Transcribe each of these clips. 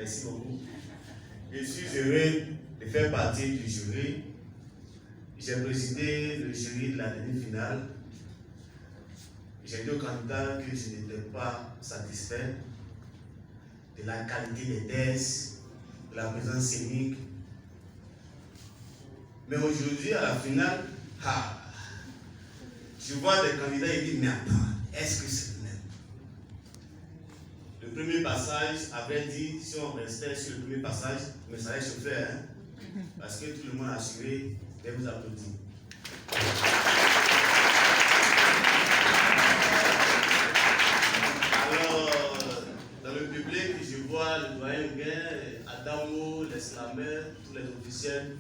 Merci beaucoup. Je suis heureux de faire partie du jury. J'ai présidé le jury de la demi-finale. J'ai dit aux candidats que je n'étais pas satisfait de la qualité des tests, de la présence scénique. Mais aujourd'hui, à la finale, je vois des candidats et dis, mais attends, est-ce que c'est le même? Le premier passage avait dit, si on restait sur le premier passage, mais ça allait chauffer, hein? Parce que tout le monde a assuré de vous applaudir. Alors, dans le public, je vois le doyen Nguyen, Adamo, les slameurs, tous les officiels.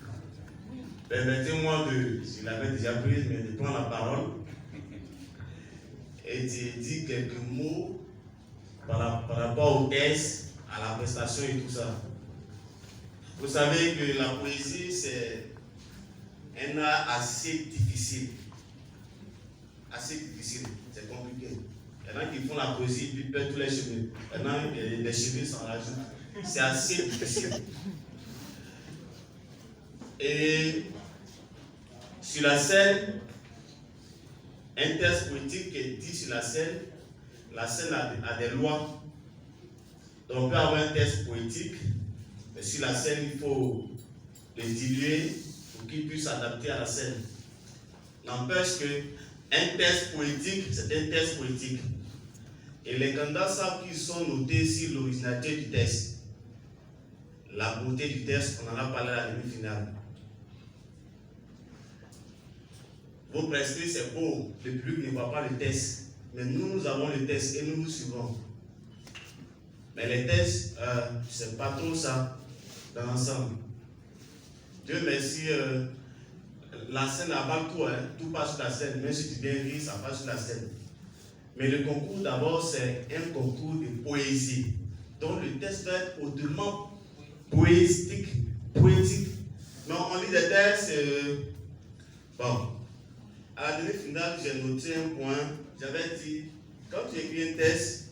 Permettez-moi je l'avais déjà prise, mais de prendre la parole et de dire quelques mots par rapport au test, à la prestation et tout ça. Vous savez que la poésie, c'est un art assez difficile. Assez difficile, c'est compliqué. Il y en a qui font la poésie puis perdent tous les cheveux. Il y en a les cheveux s'en rajoutent. C'est assez difficile. Et sur la scène, un texte poétique qui est dit sur la scène a des lois. Donc on peut avoir un texte poétique, mais sur la scène, il faut le diluer pour qu'il puisse s'adapter à la scène. N'empêche qu'un texte poétique, c'est un texte poétique. Et les candidats savent qu'ils sont notés sur l'originalité du texte. La beauté du texte, on en a parlé à la demi-finale. Vos prescrits, c'est beau, le public ne voit pas le test. Mais nous avons le test et nous nous suivons. Mais les tests, c'est pas trop ça dans l'ensemble. Dieu merci, la scène avale tout, hein, tout passe sur la scène. Même si tu viens rire, ça passe sur la scène. Mais le concours, d'abord, c'est un concours de poésie. Donc le test va être hautement poétique. Mais on lit des textes, bon. À la demi-finale, j'ai noté un point. J'avais dit, quand tu écris un texte,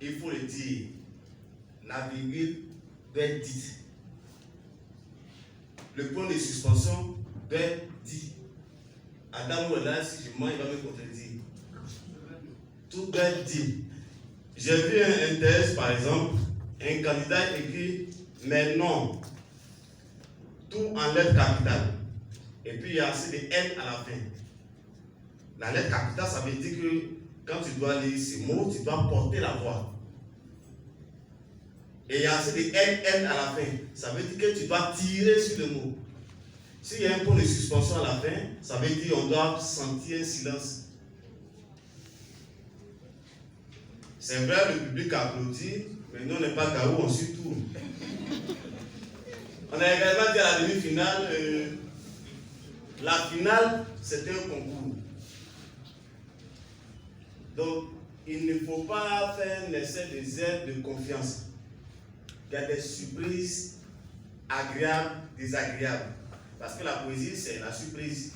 il faut le dire. La virgule doit être dite. Le point de suspension doit être dit. Adam est là, si je mens, il va me contredire. Tout doit être dit. J'ai vu un texte, par exemple, un candidat écrit, mais non. Tout en lettres capitales. Et puis il y a assez de N à la fin. La lettre capitale, ça veut dire que quand tu dois lire ces mots, tu dois porter la voix. Et il y a assez de N à la fin. Ça veut dire que tu dois tirer sur le mot. S'il y a un point de suspension à la fin, ça veut dire qu'on doit sentir un silence. C'est vrai, le public applaudit, mais nous on n'est pas KO, on suit tout. On a également dit à la demi-finale, la finale, c'était un concours. Donc, il ne faut pas faire un essai de zèle de confiance. Il y a des surprises agréables, désagréables. Parce que la poésie, c'est la surprise.